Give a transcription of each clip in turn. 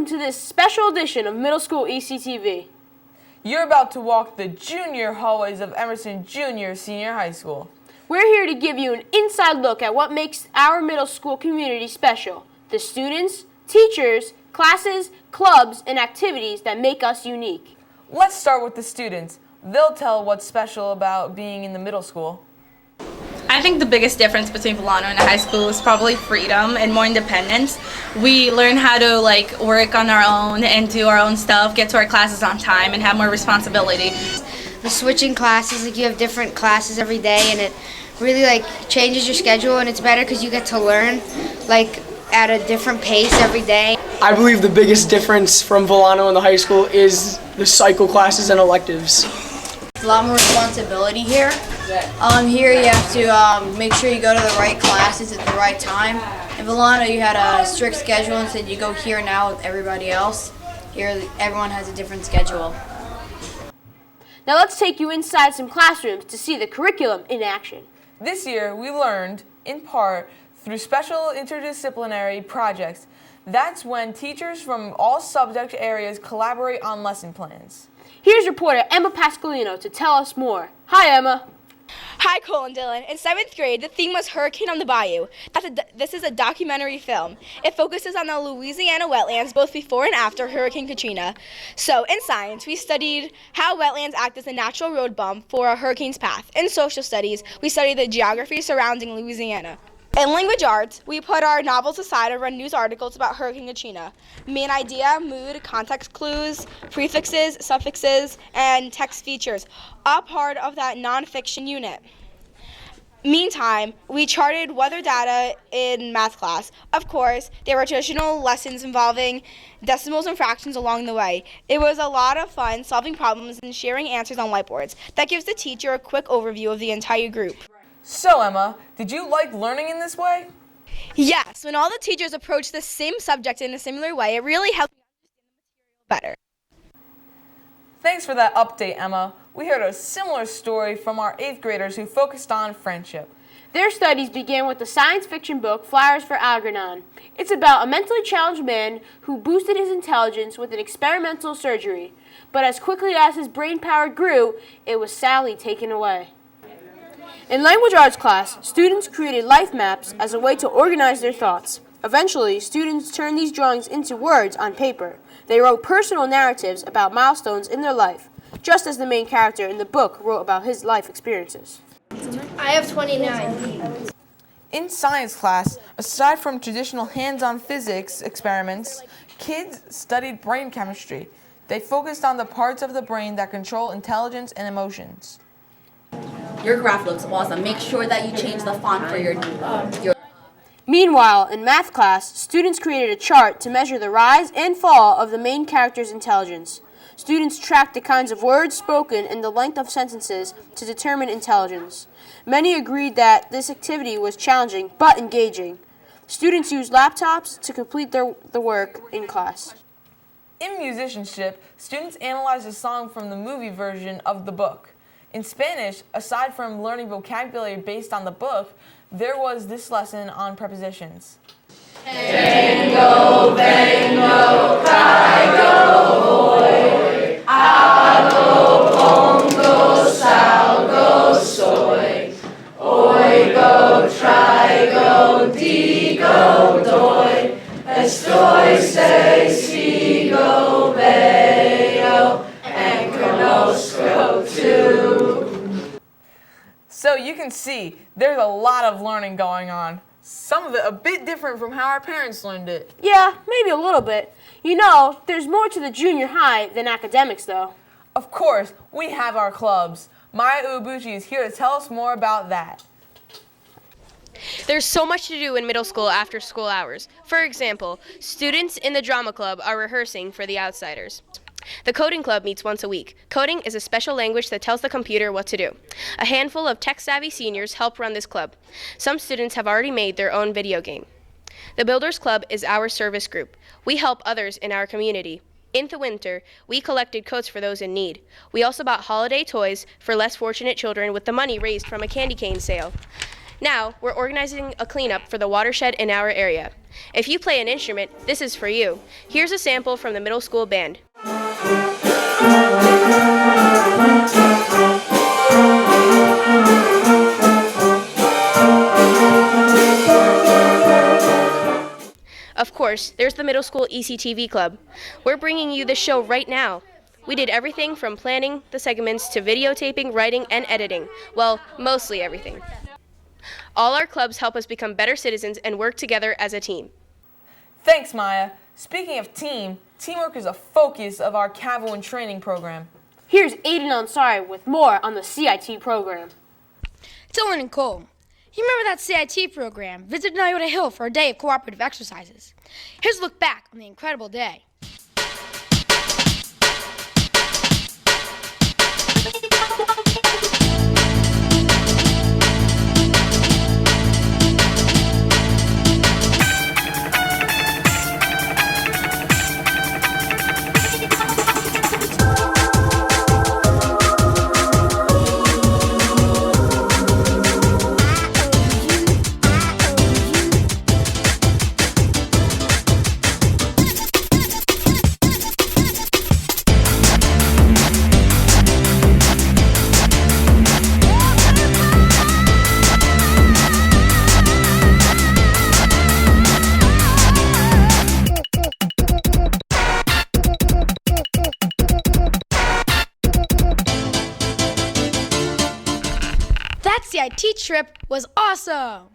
to this special edition of Middle School ECTV. You're about to walk the junior hallways of Emerson Junior Senior High School. We're here to give you an inside look at what makes our middle school community special. The students, teachers, classes, clubs, and activities that make us unique. Let's start with the students. They'll tell what's special about being in the middle school. I think the biggest difference between Volano and the high school is probably freedom and more independence. We learn how to work on our own and do our own stuff, get to our classes on time, and have more responsibility. The switching classes, you have different classes every day, and it really changes your schedule, and it's better because you get to learn at a different pace every day. I believe the biggest difference from Volano and the high school is the cycle classes and electives. A lot more responsibility here. Here you have to make sure you go to the right classes at the right time. In Volano you had a strict schedule and said you go here now with everybody else. Here everyone has a different schedule. Now let's take you inside some classrooms to see the curriculum in action. This year we learned, in part, through special interdisciplinary projects. That's when teachers from all subject areas collaborate on lesson plans. Here's reporter Emma Pasqualino to tell us more. Hi, Emma. Hi, Cole and Dylan. In 7th grade, the theme was Hurricane on the Bayou. This is a documentary film. It focuses on the Louisiana wetlands both before and after Hurricane Katrina. So, in science, we studied how wetlands act as a natural road bump for a hurricane's path. In social studies, we studied the geography surrounding Louisiana. In language arts, we put our novels aside and read news articles about Hurricane Katrina. Main idea, mood, context clues, prefixes, suffixes, and text features, all part of that nonfiction unit. Meantime, we charted weather data in math class. Of course, there were traditional lessons involving decimals and fractions along the way. It was a lot of fun solving problems and sharing answers on whiteboards. That gives the teacher a quick overview of the entire group. So, Emma, did you like learning in this way? Yes, when all the teachers approach the same subject in a similar way, it really helps me understand the material better. Thanks for that update, Emma. We heard a similar story from our 8th graders who focused on friendship. Their studies began with the science fiction book Flowers for Algernon. It's about a mentally challenged man who boosted his intelligence with an experimental surgery. But as quickly as his brain power grew, it was sadly taken away. In language arts class, students created life maps as a way to organize their thoughts. Eventually, students turned these drawings into words on paper. They wrote personal narratives about milestones in their life, just as the main character in the book wrote about his life experiences. I have 29. In science class, aside from traditional hands-on physics experiments, kids studied brain chemistry. They focused on the parts of the brain that control intelligence and emotions. Your graph looks awesome. Make sure that you change the font for your... Meanwhile, in math class, students created a chart to measure the rise and fall of the main character's intelligence. Students tracked the kinds of words spoken and the length of sentences to determine intelligence. Many agreed that this activity was challenging but engaging. Students used laptops to complete the work in class. In musicianship, students analyzed a song from the movie version of the book. In Spanish, aside from learning vocabulary based on the book, there was this lesson on prepositions. Tengo, vengo, caigo, voy, hago, pongo, salgo, soy, oigo, traigo, digo, doy, estoy, sé, sigo, veo, and conozco too. So you can see, there's a lot of learning going on. Some of it a bit different from how our parents learned it. Yeah, maybe a little bit. You know, there's more to the junior high than academics, though. Of course, we have our clubs. Maya Uebuchi is here to tell us more about that. There's so much to do in middle school after school hours. For example, students in the drama club are rehearsing for The Outsiders. The coding club meets once a week. Coding is a special language that tells the computer what to do. A handful of tech-savvy seniors help run this club. Some students have already made their own video game. The Builders Club is our service group. We help others in our community. In the winter, we collected coats for those in need. We also bought holiday toys for less fortunate children with the money raised from a candy cane sale. Now, we're organizing a cleanup for the watershed in our area. If you play an instrument, this is for you. Here's a sample from the middle school band. Of course, there's the middle school ECTV club. We're bringing you this show right now. We did everything from planning the segments to videotaping, writing, and editing. Well, mostly everything. All our clubs help us become better citizens and work together as a team. Thanks, Maya. Speaking of teamwork is a focus of our Cavalry and Training program. Here's Aiden Ansari with more on the CIT program. Dylan and Cole, you remember that CIT program visited Iota Hill for a day of cooperative exercises. Here's a look back on the incredible day. That CIT trip was awesome!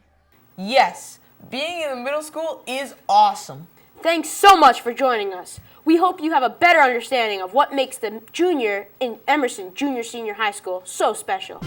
Yes, being in the middle school is awesome. Thanks so much for joining us. We hope you have a better understanding of what makes the junior in Emerson Junior Senior High School so special.